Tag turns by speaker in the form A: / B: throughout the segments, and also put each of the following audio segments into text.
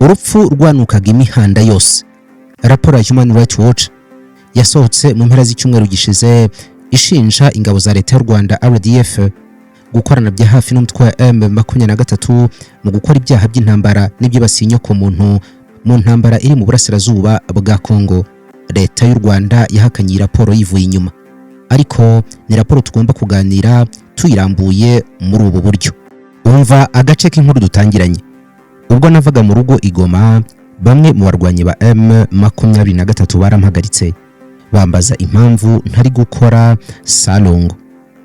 A: urupfu rwanukaga imihanda yose. Raporo ya Human Rights Watch yasohotse mu mpera z'icyumweru gishize ishinja ingabo za leta y'u Rwanda RDF gukorana bya hafi n'umutwe wa M23 mu gukora ibyaha by'intambara n'ibyibasiye inyoko muntu mu ntambara iri mu burasirazuba bwa Kongo. Leta y'u Rwanda yahakanye iyi raporo yivuye inyuma, ariko ni raporo tugomba kuganira tuyirambuye muri ubu buryo. Umva agace k'inkuru dutangiranye. Ubwo navaga mu rugo Igoma, bamwe mu barwanyi ba M23 barampagaritse bambaza impamvu ntari gukora salongo.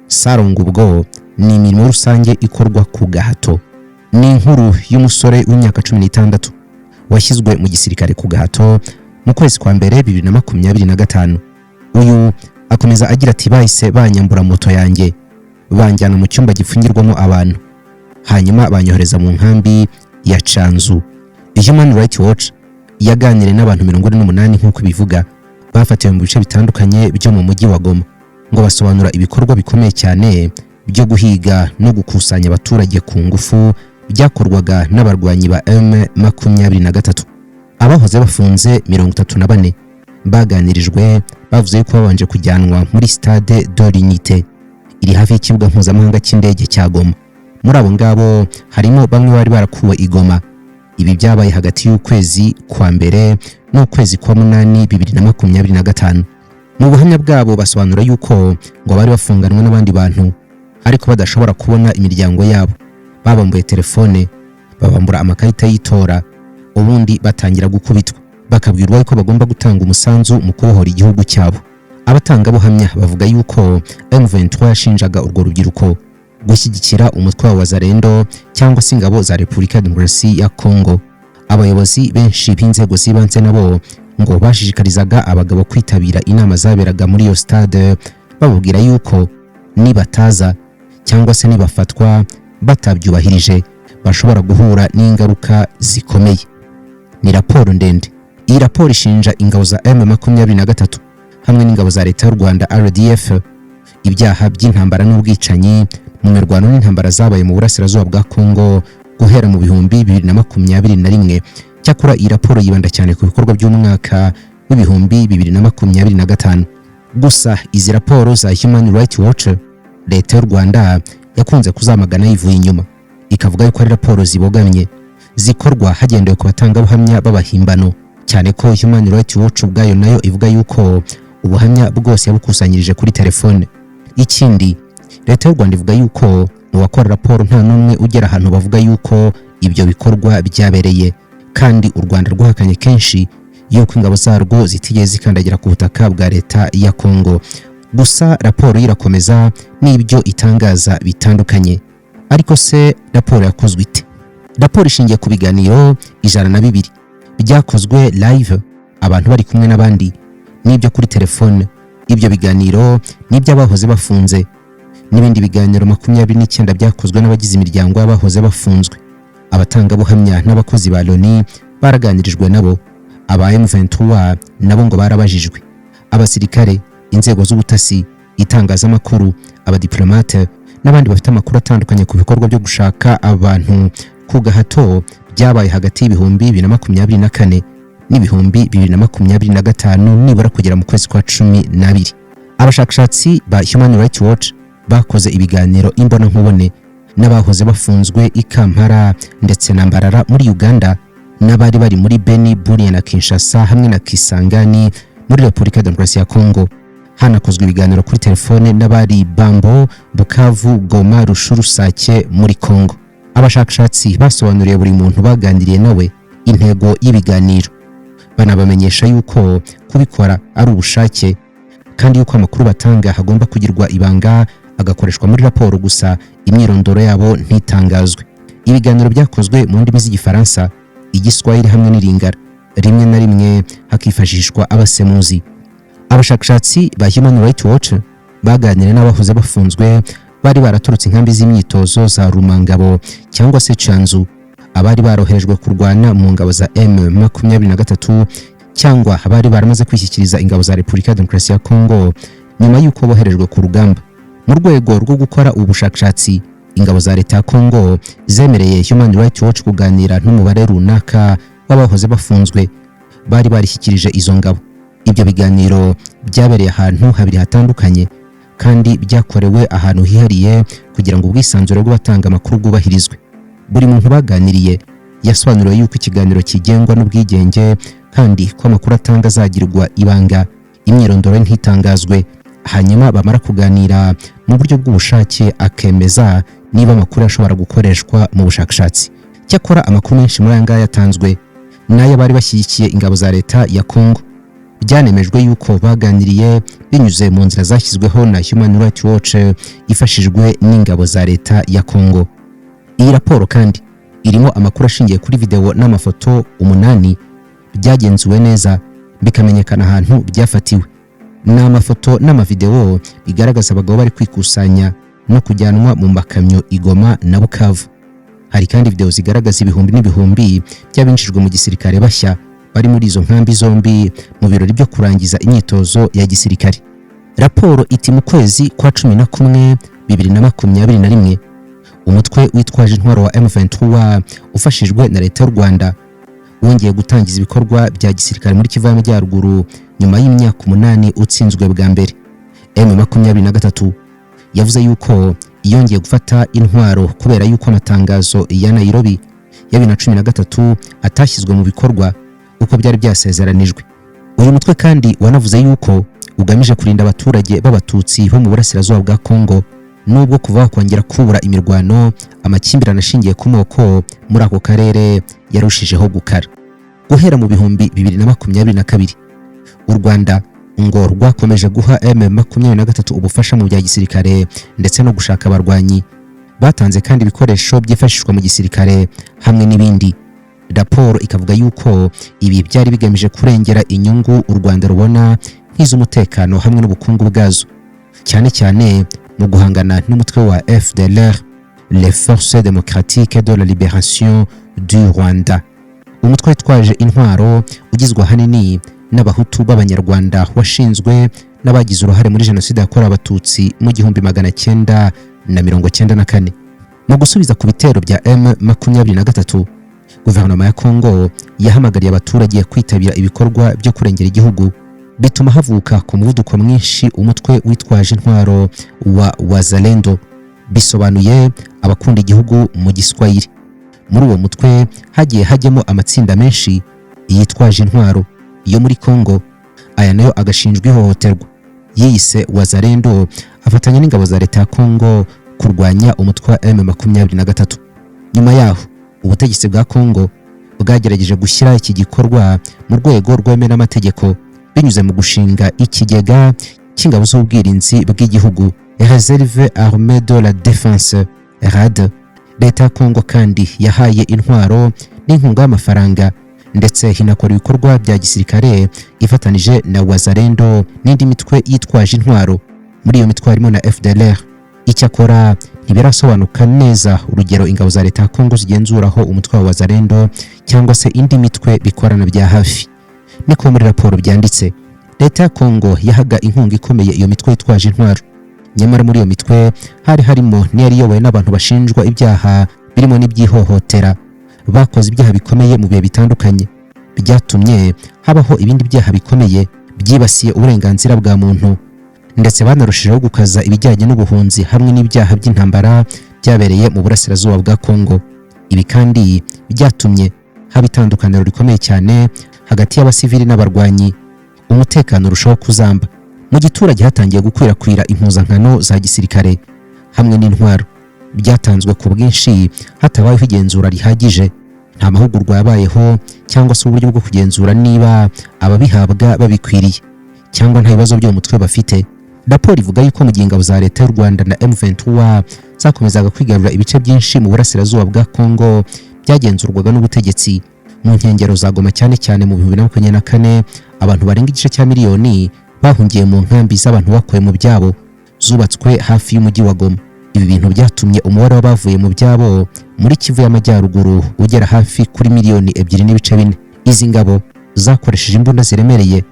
A: Salongo ubwo ni imirimo rusange ikorwa ku gahato. Ni inkuru y'umusore w'imyaka 16 washyizwe mu gisirikare ku gahato mu kwezi kwa mbere 2025. Uyu akomeza agira ati bahise banyambura moto yanjye banjyana mu cyumba gifungirwamo abantu, hanyuma banyohereza mu nkambi ya Canzu. Human Rights Watch yaganiriye n'abantu 48 nk'uko bivuga bafatiwe mu bice bitandukanye byo mu mujyi wa Goma, ngo basobanura ibikorwa bikomeye cyane byo guhiga no gukusanya abaturage ku ngufu byakorwaga n'abarwanyi ba M23. Abahoze bafunze 34 baganirijwe bavuze yuko babanje kujyanwa muri Stade de l'Unité iri hafi y'ikibuga mpuzamahanga cy'indege cya Goma. Muri abo ngabo harimo bamwe bari barakuwe Igoma. Ibi byabaye hagati y'ukwezi kwa mbere n'ukwezi kwa munani 2025. Mu buhamya bwabo basobanura yuko ngo bari bafunganwe n'abandi bantu ariko badashobora kubona imiryango yabo. Babambuye telefone, babambura amakarita y'itora, ubundi batangira gukubitwa, bakabwirwa yuko bagomba gutanga umusanzu mu kubohora igihugu cyabo. Abatanga buhamya bavuga yuko M23 yashinjaga urwo rubyiruko gushyigikira umutwe wa Wazalendo cyangwa se ingabo za Repubulika ya Demokarasi ya Kongo. Abayobozi benshi b'inzego z'ibanze nabo ngo bashishikarizaga abagabo kwitabira inama zaberaga muri iyo stade, bababwira yuko nibataza cyangwa se nibafatwa batabyubahirije bashobora guhura n'ingaruka zikomeye. Ni raporo ndende. Iyi raporo ishinja ingabo za M23 hamwe n'ingabo za leta y'u Rwanda RDF ibyaha by'intambara n'ubwicanyi mu mirwano n'intambara zabaye mu burasirazuba bwa Kongo guhera mu 2021. Cyakora iyi raporo yibanda cyane ku bikorwa by'umwaka w'ibihumbi 2025. Gusa izi raporo za Human Rights Watch leta y'u Rwanda yakunze kuzamagana yivuye inyuma, ikavuga yuko ari raporo zibogamye zikorwa hagendewe ku batangabuhamya b'abahimbano, cyane ko Human Rights Watch ubwayo nayo ivuga yuko ubuhamya bwose yabukusanyirije kuri telefone. Ikindi, leta y'u Rwanda ivuga yuko mu bakora raporo nta n'umwe ugera ahantu bavuga yuko ibyo bikorwa byabereye, kandi u Rwanda rwahakanye kenshi yuko ingabo zarwo zitigeze zikandagira ku butaka bwa leta ya Kongo. Gusa raporo irakomeza n'ibyo itangaza bitandukanye. Ariko se raporo yakozwe ite? Raporo ishingiye ku biganiro 102 byakozwe live, abantu bari kumwe n'abandi, n'ibyo kuri telefone. Ibyo biganiro n'ibyo abahoze bafunze, n'ibindi biganiro 29 byakozwe n'abagize imiryango y'abahoze bafunzwe. Abatanga buhamya n'abakozi ba Loni baraganirijwe nabo. Aba M23 nabo ngo barabajijwe. Abasirikare, inzego z'ubutasi, itangazamakuru, abadiplomate n'abandi bafite amakuru atandukanye ku bikorwa byo gushaka abantu ku gahato byabaye hagati y'ibihumbi 2024 n'ibihumbi 2025 nibura kugera mu kwezi kwa 12. Abashakashatsi ba Human Rights Watch bakoze ibiganiro imbona nkubone n'abahoze bafunzwe i Kampala ndetse na Mbarara muri Uganda, n'abari bari muri Beni, Bunia na Kinshasa hamwe na Kisangani muri Repubulika ya Demokarasi ya Kongo. Hanakozwe ibiganiro kuri telefone n'abari Bambo, Bukavu, Goma, Rushuru, Sake muri Kongo. Abashakashatsi basobanuriye buri muntu baganiriye nawe intego y'ibiganiro, banabamenyesha yuko kubikora ari ubushake kandi yuko amakuru batanga hagomba kugirwa ibanga agakoreshwa muri raporo gusa, imyirondoro yabo ntitangazwe. Ibiganiro byakozwe mu ndimi z'Igifaransa, Igiswahili hamwe n'Iringara, rimwe na rimwe hakifashishwa abasemuzi. Abashakashatsi ba Human Rights Watch baganiriye n'abahoze bafunzwe bari baraturutse inkambi z'imyitozo za Rumangabo cyangwa se Canzu, abari baroherejwe kurwana mu ngabo za M23 cyangwa abari baramaze kwishyikiriza ingabo za Repubulika ya Demokarasi ya Kongo nyuma y'uko boherejwe ku rugamba. Mu rwego rwo gukora ubushakashatsi, ingabo za leta ya Kongo zemereye Human Rights Watch kuganira n'umubare runaka b'abahoze bafunzwe bari barishyikirije izo ngabo. Ibyo biganiro byabereye ahantu habiri hatandukanye kandi byakorewe ahantu hihariye kugira ngo ubwisanzure bw'abatanga amakuru bwubahirizwe. Buri muntu baganiriye yasobanuriwe yuko ikiganiro kigengwa n'ubwigenge kandi ko amakuru atanga azagirwa ibanga, imyirondoro ntitangazwe, hanyuma bamara kuganira mu buryo bw'ubushake akemeza niba amakuru ashobora gukoreshwa mu bushakashatsi. Cyakora amakuru menshi muri aya ngaya yatanzwe n'aya bari bashyigikiye ingabo za leta ya Congo. Byanemejwe yuko baganiriye binyuze mu nzira zashyizweho na Human Rights Watch ifashijwe n'ingabo za leta ya Congo. Iyi raporo kandi irimo amakuru ashingiye kuri video n'amafoto 8 byagenzuwe neza bikamenyekana ahantu byafatiwe. Ni amafoto n'amavideo bigaragaza abagabo bari kwikusanya no kujyanwa mu makamyo i Goma na Bukavu. Hari kandi video zigaragaza ibihumbi n'ibihumbi by'abinjijwe mu gisirikare bashya bari muri izo nkambi zombi mu birori byo kurangiza imyitozo ya gisirikare. Raporo iti mu kwezi kwa 11 2021 umutwe witwaje intwaro wa M23 ufashijwe na leta y'u Rwanda wongeye gutangiza ibikorwa bya gisirikare muri Kivu y'Amajyaruguru nyuma y'imyaka 8 utsinzwe bwa mbere. M23 yavuze yuko yongeye gufata intwaro kubera yuko amatangazo ya Nairobi ya 2013 atashyizwe mu bikorwa uko byari byasezeranijwe. Uyu mutwe kandi wanavuze yuko ugamije kurinda abaturage b'abatutsi bo mu burasirazuba bwa Congo nubwo kuva kongera kubura imirwano amakimbirane ashingiye ku moko muri ako karere yarushijeho gukara. Guhera mu bihumbi 2022 u Rwanda ngo rwakomeje guha M23 ubufasha mu bya gisirikare ndetse no gushaka abarwanyi. Batanze kandi ibikoresho byifashishwa mu gisirikare hamwe n'ibindi. Raporo ikavuga yuko ibi byari bigamije kurengera inyungu u Rwanda rubona nk'iz'umutekano hamwe n'ubukungu bwazo, cyane cyane mu guhangana n'umutwe wa FDLR, les Forces Démocratiques de la Libération du Rwanda. Umutwe witwaje intwaro ugizwe ahanini n'abahutu b'abanyarwanda washinzwe n'abagize uruhare muri jenoside yakorewe abatutsi mu 1994. Mu gusubiza ku bitero bya M23, guverinoma ya Congo yahamagariye abaturage kwitabira ibikorwa byo kurengera igihugu, bituma havuka ku muvuduko mwinshi umutwe witwaje intwaro wa Wazalendo, bisobanuye abakunda igihugu mu Giswahili. Muri uwo mutwe hagiye hajyemo amatsinda menshi yitwaje intwaro yo muri Congo, aya nayo agashinjwa ihohoterwa. Yiyise Wazalendo afatanya n'ingabo za leta ya Congo kurwanya umutwe wa M23. Nyuma yaho ubutegetsi bwa Congo bwagerageje gushyira iki gikorwa mu rwego rw'emera amategeko binyuze mu gushinga ikigega cy'ingabo z'ubwirinzi bw'igihugu, Réserve Armée de la Défense RAD. Leta ya Congo kandi yahaye intwaro n'inkunga y'amafaranga ndetse hinakora ibikorwa bya gisirikare ifatanije na Wazalendo n'indi mitwe yitwaje intwaro. Muri iyo mitwe harimo na FDLR. Icyakora ntibirasobanuka neza urugero ingabo za leta ya Congo zigenzuraho umutwe wa Wazalendo cyangwa se indi mitwe bikorana bya hafi. Niko muri raporo byanditse, leta ya Congo yahaga inkunga ikomeye iyo mitwe yitwaje intwaro. Nyamara muri iyo mitwe hari harimo n'iyari yobowe n'abantu bashinjwa ibyaha birimo n'ibyihohotera, bakoze ibyaha bikomeye mu bihe bitandukanye, byatumye habaho ibindi byaha bikomeye byibasiye uburenganzira bwa muntu, ndetse banarushijeho gukaza ibijyanye n'ubuhunzi hamwe n'ibyaha by'intambara byabereye mu burasirazuba bwa Congo. Ibi kandi byatumye haba itandukaniro rikomeye cyane hagati y'abasivili n'abarwanyi, umutekano urushaho kuzamba. Mu giturage hatangiye gukwirakwira impuzankano za gisirikare hamwe n'intwaro. Byatanzwe ku bwinshi hatabayeho igenzura rihagije, nta mahugurwa yabayeho cyangwa se uburyo bwo kugenzura niba ababihabwa babikwiriye cyangwa nta bibazo byo mutwe bafite. Raporo ivuga yuko mu gihe ingabo za leta y'u Rwanda na M23 zakomezaga kwigarurira ibice byinshi mu burasirazuba bwa Congo byagenzurwaga n'ubutegetsi. Mu nkengero za Goma cyane cyane mu 2024 abantu barenga igice cya miliyoni bahungiye mu nkambi z'abantu bakuwe mu byabo zubatswe hafi y'umujyi wa Goma. Ibi bintu byatumye umubare w'abavuye mu byabo muri Kivu y'Amajyaruguru ugera hafi kuri miliyoni 2.4. Izi ngabo zakoresheje imbunda ziremereye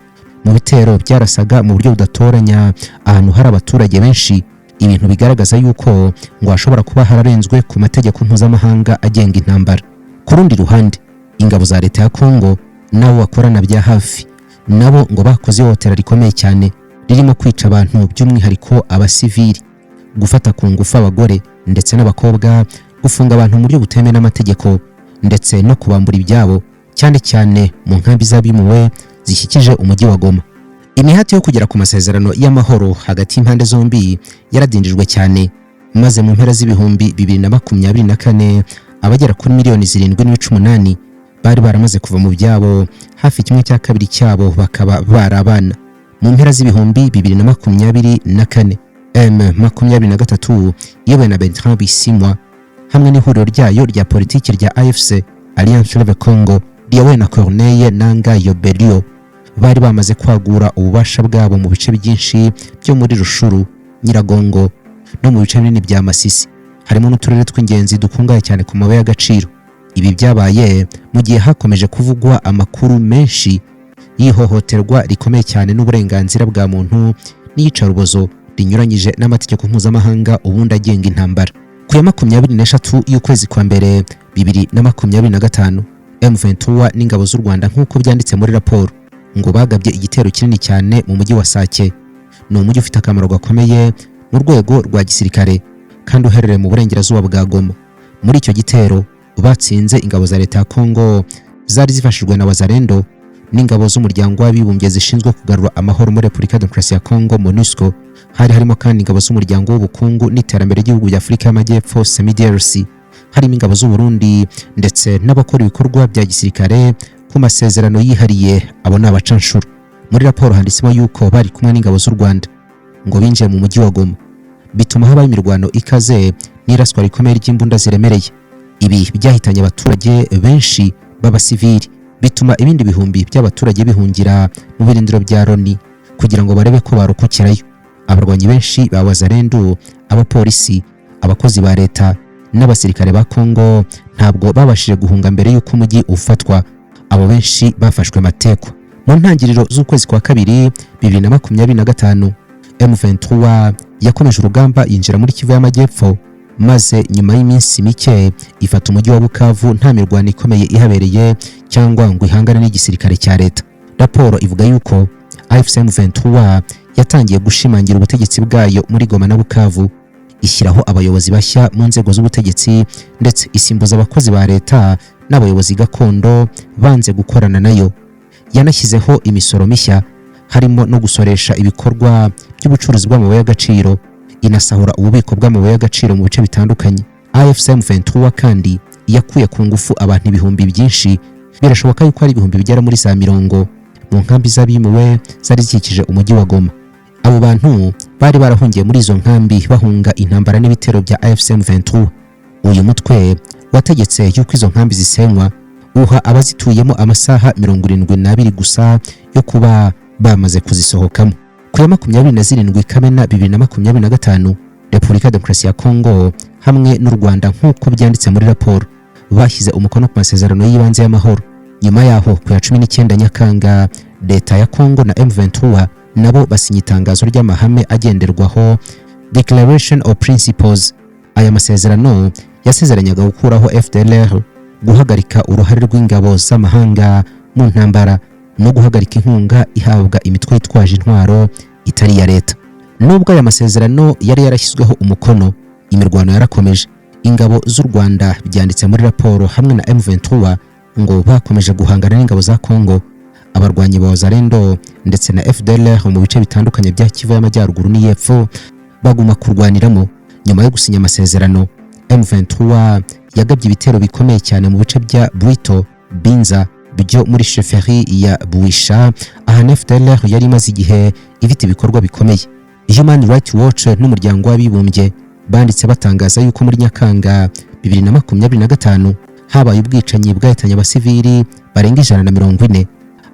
A: mu bitero byarasaga mu buryo budatoranya ahantu hari abaturage benshi, ibintu bigaragaza yuko ngo hashobora kuba hararenzwe ku mategeko mpuzamahanga agenga intambara. Ku rundi ruhande ingabo za leta ya Kongo nabo bakorana bya hafi nabo ngo bakoze ihohotera rikomeye cyane ririmo kwica abantu by'umwihariko abasivili, gufata ku ngufu abagore ndetse n'abakobwa, gufunga abantu mu buryo butemewe n'amategeko ndetse no kubambura ibyabo, cyane cyane mu nkambi z'abimuwe zishyikije umujyi wa Goma. Imihati yo kugera ku masezerano y'amahoro hagati y'impande zombi yaradindijwe cyane, maze mu mpera z'ibihumbi 2024 abagera kuri miliyoni 7.8 bari baramaze kuva mu byabo, hafi kimwe cya kabiri cyabo bakaba barabana. Mu mpera z'ibihumbi 2024 M23 yewe na Bertrand Bisimwa hamwe n'ihuriro ryayo rya politiki rya AFC Alliance Fleuve Congo ryawe na Corneille Nangaa Yobelio bari bamaze kwagura ububasha bwabo mu bice byinshi byo muri Rushuru, Nyiragongo no mu bice binini bya Masisi, harimo n'uturere tw'ingenzi dukungaye cyane ku mabuye y'agaciro. Ibi byabaye mu gihe hakomeje kuvugwa amakuru menshi y'ihohoterwa rikomeye cyane n'uburenganzira bwa muntu n'iyicarubozo rinyuranyije n'amategeko mpuzamahanga ubundi agenga intambara. Ku ya 23 y'ukwezi kwa mbere 2025 M23 n'ingabo z'u Rwanda nk'uko byanditse muri raporo ngo bagabye igitero kinini cyane mu mujyi wa Sake. Ni umujyi ufite akamaro gakomeye mu rwego rwa gisirikare kandi uherereye mu burengerazuba bwa Goma. Muri icyo gitero batsinze ingabo za leta ya Kongo zari zifashijwe na Wazalendo n'ingabo z'umuryango w'abibumbye zishinzwe kugarura amahoro muri Repubulika ya Demokarasi ya Kongo MONUSCO. Hari harimo kandi ingabo z'umuryango w'ubukungu n'iterambere ry'ibihugu bya Afurika y'Amajyepfo SEMIDRC, harimo ingabo z'u Burundi ndetse n'abakora ibikorwa bya gisirikare ku masezerano yihariye. Abo ni abacanshuro. Muri raporo handitsemo yuko bari kumwe n'ingabo z'u Rwanda ngo binjiye mu mujyi wa Goma, bituma habaho imirwano ikaze n'iraswa rikomeye ry'imbunda ziremereye. Ibi byahitanye abaturage benshi b'abasivili, bituma ibindi bihumbi by'abaturage bihungira mu birindiro bya Loni kugira ngo barebe ko barokokerayo. Abarwanyi benshi ba Wazalendo, abapolisi, abakozi ba leta n'abasirikare ba Kongo ntabwo babashije guhunga mbere y'uko umujyi ufatwa. Abo benshi bafashwe mateko. Mu ntangiriro z'ukwezi kwa kabiri 2025 M23 yakomeje urugamba yinjira muri Kivu y'Amajyepfo, maze nyuma y'iminsi mike ifata umujyi wa Bukavu nta mirwano ikomeye ihabereye cyangwa ngo ihangane n'igisirikare cya leta. Raporo ivuga yuko AFC M23 yatangiye gushimangira ubutegetsi bwayo muri Goma na Bukavu, ishyiraho abayobozi bashya mu nzego z'ubutegetsi ndetse isimbuza abakozi ba leta n'abayobozi gakondo banze gukorana nayo. Yanashyizeho imisoro mishya, harimo no gusoresha ibikorwa by'ubucuruzi bw'amabuye y'agaciro, inasahura ububiko bw'amabuye y'agaciro mu bice bitandukanye. AFC M23 kandi yakuye ku ngufu abantu ibihumbi byinshi, birashoboka yuko ari ibihumbi bigera muri za 40 mu nkambi z'abimuwe zari zikikije umujyi wa Goma. Abo bantu bari barahungiye muri izo nkambi bahunga intambara n'ibitero bya AFC M23. Uyu mutwe wategetse yuko izo nkambi zisenywa, uha abazituyemo amasaha 72 gusa yo kuba bamaze kuzisohokamo. Ku ya 27 Kamena 2025 Repubulika ya Demokarasi ya Kongo hamwe n'u Rwanda nk'uko byanditse muri raporo bashyize umukono ku masezerano y'ibanze y'amahoro. Nyuma yaho ku ya 19 Nyakanga leta ya Kongo na M23 nabo basinye itangazo ry'amahame agenderwaho, Declaration of Principles. Aya masezerano yasezeranyaga gukuraho FDLR, guhagarika uruhare rw'ingabo z'amahanga mu ntambara no guhagarika inkunga ihabwa imitwe yitwaje intwaro itari ya leta. Nubwo aya masezerano yari yarashyizweho umukono, imirwano yarakomeje. Ingabo z'u Rwanda byanditse muri raporo hamwe na M23 ngo bakomeje guhangana n'ingabo za Kongo, abarwanyi ba Wazalendo ndetse na FDLR mu bice bitandukanye bya Kivu y'Amajyaruguru n'Iyepfo baguma kurwaniramo. Nyuma yo gusinya amasezerano, M23 yagabye ibitero bikomeye cyane mu bice bya Bwito, Binza byo muri sheferi ya Buisha, aha FDLR yari imaze igihe ifite ibikorwa bikomeye. Human Rights Watch n'umuryango w'abibumbye banditse batangaza yuko muri Nyakanga 2025 habaye ubwicanyi bwahitanye abasivili barenga 140,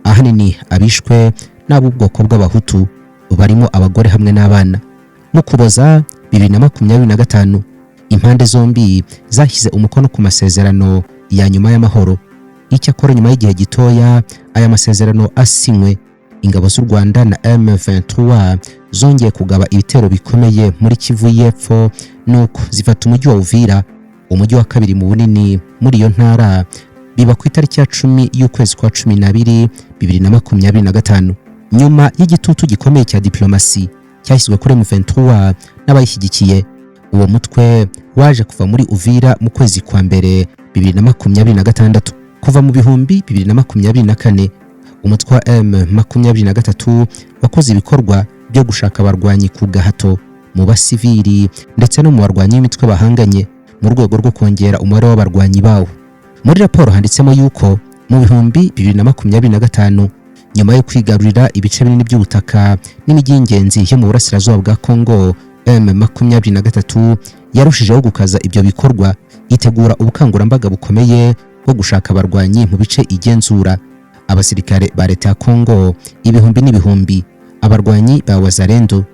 A: ahanini abishwe n'ab'ubwoko bw'abahutu barimo abagore hamwe n'abana. Mu Kuboza 2025 impande zombi zashyize umukono ku masezerano ya nyuma y'amahoro. Icyakora nyuma y'igihe gitoya aya masezerano asinywe, ingabo z'u Rwanda na M23 zongeye kugaba ibitero bikomeye muri Kivu y'Epfo, nuko zifata umujyi wa Uvira, umujyi wa kabiri mu bunini muri iyo ntara, biba ku itariki ya 10 y'ukwezi kwa 12 2025 nyuma y'igitutu gikomeye cya diplomasi cyashyizwe kuri M23 n'abayishyigikiye. Uwo mutwe waje kuva muri Uvira mu kwezi kwa mbere 2026. Kuva mu bihumbi 2024 umutwe wa M23 wakoze ibikorwa byo gushaka abarwanyi ku gahato mu basivili ndetse no mu barwanyi b'imitwe bahanganye mu rwego rwo kongera umubare w'abarwanyi bawo. Muri raporo handitsemo yuko mu bihumbi 2025 nyuma yo kwigarurira ibice binini by'ubutaka n'imijyi y'ingenzi yo mu burasirazuba bwa Kongo, M23 yarushijeho gukaza ibyo bikorwa, itegura ubukangurambaga bukomeye bwo gushaka abarwanyi mu bice igenzura. Abasirikare ba leta ya Kongo ibihumbi n'ibihumbi, abarwanyi ba Wazalendo,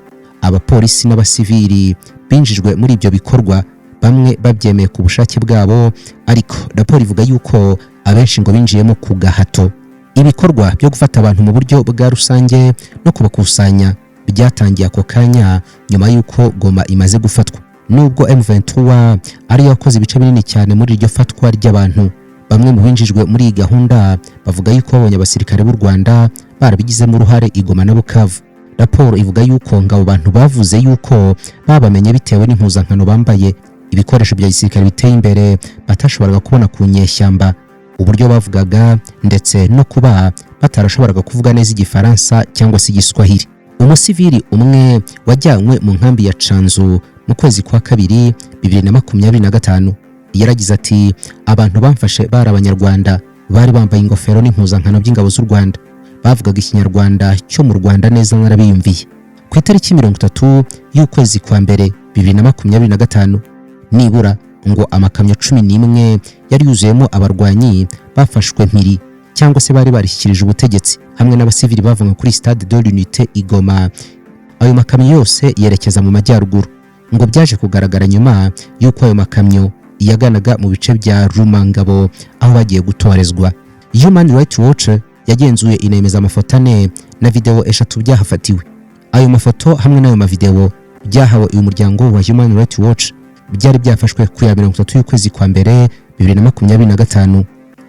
A: abapolisi n'abasivili binjijwe muri ibyo bikorwa, bamwe babyemeye ku bushake bwabo, ariko raporo ivuga yuko abenshi ngo binjiyemo ku gahato. Ibikorwa byo gufata abantu mu buryo bwa rusange no kubakusanya byatangiye ako kanya nyuma y'uko Goma imaze gufatwa. Nubwo M23 ari yakoze ibice binini cyane muri iryo fatwa ry'abantu, bamwe mu binjijwe muri iyi gahunda bavuga yuko babonye abasirikare b'u Rwanda barabigizemo uruhare i Goma na Bukavu. Raporo ivuga yuko ngabo bantu bavuze yuko babamenye bitewe n'impuzankano bambaye, ibikoresho bya gisirikare biteye imbere batashoboraga kubona ku nyeshyamba, uburyo bavugaga ndetse no kuba batarashoboraga kuvuga neza Igifaransa cyangwa se Igiswahili. Umusivili umwe wajyanywe mu nkambi ya Canzu mu kwezi kwa kabiri 2025 yaragize ati, abantu bamfashe bari Abanyarwanda, bari bambaye ingofero n'impuzankano by'ingabo z'u Rwanda, bavugaga Ikinyarwanda cyo mu Rwanda neza narabiyumviye. Ku itariki 30 y'ukwezi kwa mbere 2025 nibura ngo amakamyo 11 yari yuzuyemo abarwanyi bafashwe mpiri cyangwa se bari barishyikirije ubutegetsi hamwe n'abasivili bavanywe kuri Stade de l'Unité i Goma. Ayo makamyo yose yerekeza mu majyaruguru. Ngo byaje kugaragara nyuma y'uko ayo makamyo yaganaga mu bice bya Rumangabo aho bagiye gutorezwa. Human Rights Watch yagenzuye inemeza amafoto 4 na video 3 byahafatiwe. Ayo mafoto hamwe n'ayo mavideo byahawe uyu muryango wa Human Rights Watch byari byafashwe ku ya 30 y'ukwezi kwa mbere 2025.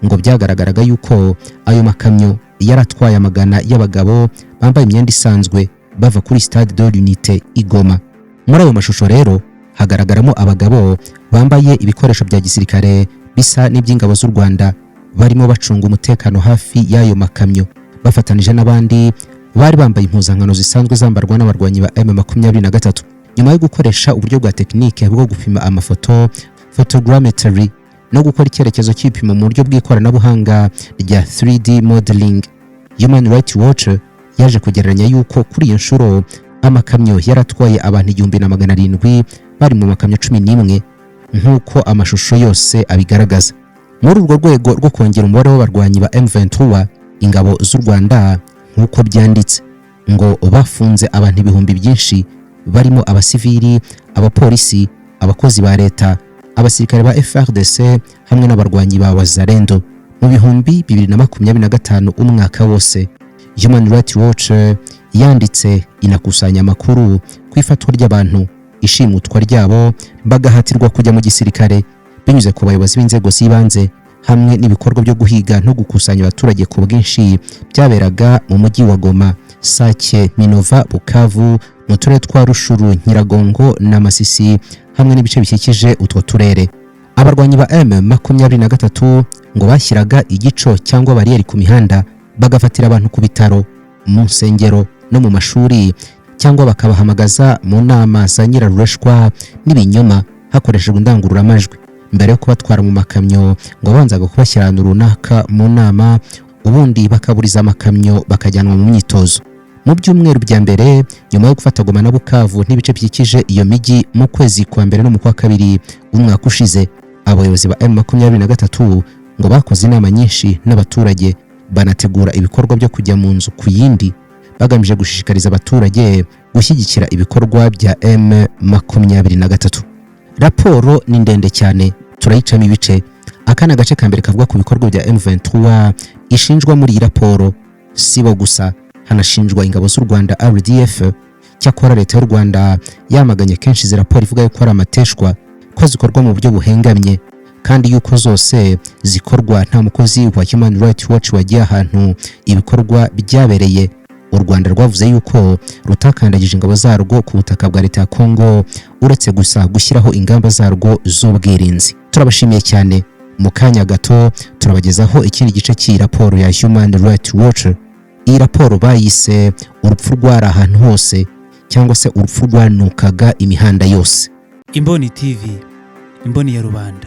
A: Ngo byagaragaraga yuko ayo makamyo yaratwaye amagana y'abagabo bambaye imyenda isanzwe bava kuri Stade de l'Unité i Goma. Muri ayo mashusho rero hagaragaramo abagabo bambaye ibikoresho bya gisirikare bisa n'iby'ingabo z'u Rwanda, barimo bacunga umutekano hafi y'ayo makamyo bafatanije n'abandi bari bambaye impuzankano zisanzwe zambarwa n'abarwanyi ba M23. Nyuma yo gukoresha uburyo bwa tekinike bwo gupima amafoto photogrammetry no gukora icyerekezo cy'ipimo mu buryo bw'ikoranabuhanga rya 3D modeling, Human Rights Watch yaje kugereranya yuko kuri iyo nshuro amakamyo yaratwaye abantu 1700 bari mu makamyo 11 nk'uko amashusho yose abigaragaza. Muri urwo rwego rwo kongera umubare w'abarwanyi ba M23, ingabo z'u Rwanda nk'uko byanditse ngo bafunze abantu ibihumbi byinshi barimo abasivili, abapolisi, abakozi ba leta, abasirikare ba FARDC hamwe n'abarwanyi ba Wazalendo mu bihumbi 2025 umwaka wose. Human Rights Watch yanditse inakusanya amakuru ku ifatwa ry'abantu, ishimutwa ryabo, bagahatirwa kujya mu gisirikare binyuze ku bayobozi b'inzego z'ibanze, hamwe n'ibikorwa byo guhiga no gukusanya abaturage ku bwinshi byaberaga mu mujyi wa Goma, Sake, Minova, Bukavu, mu turere twa Rushuru, Nyiragongo na Masisi hamwe n'ibice bikikije utwo turere. Abarwanyi ba M23 ngo bashyiraga igico cyangwa bariyeri ku mihanda, bagafatira abantu ku bitaro, mu nsengero no mu mashuri, cyangwa bakabahamagaza mu nama za nyirarureshwa n'ibinyoma hakoreshejwe indangururamajwi. Mbere yo kubatwara mu makamyo ngo banzaga kubashyira ahantu runaka mu nama, ubundi bakaburiza amakamyo bakajyanwa mu myitozo. Mu byumweru bya mbere nyuma yo gufata Goma na Bukavu n'ibice byikije iyo mijyi mu kwezi kwa mbere no mu kwa kabiri umwaka ushize, abayobozi ba M23 ngo bakoze inama nyinshi n'abaturage, banategura ibikorwa byo kujya mu nzu ku yindi bagamije gushishikariza abaturage gushyigikira ibikorwa bya M23. Raporo ni ndende cyane, turayicamo ibice. Akana gace ka mbere kavuga ku bikorwa bya M23 ishinjwa muri iyi raporo. Sibo gusa, hanashinjwa ingabo z'u Rwanda RDF. Cyakora leta y'u Rwanda yamaganye kenshi izi raporo ivuga yuko ari amateshwa, ko zikorwa mu buryo buhengamye, kandi yuko zose zikorwa nta mukozi wa Human Rights Watch wagiye ahantu ibikorwa byabereye. U Rwanda rwavuze yuko rutakandagije ingabo zarwo ku butaka bwa leta ya Kongo uretse gusa gushyiraho ingamba zarwo z'ubwirinzi. Turabashimiye cyane. Mu kanya gato turabagezaho ikindi gice cy'iyi raporo ya Human Rights Watch. Iyi raporo bayise urupfu rwari ahantu hose cyangwa se urupfu rwanukaga imihanda yose.
B: Imboni TV, imboni ya rubanda.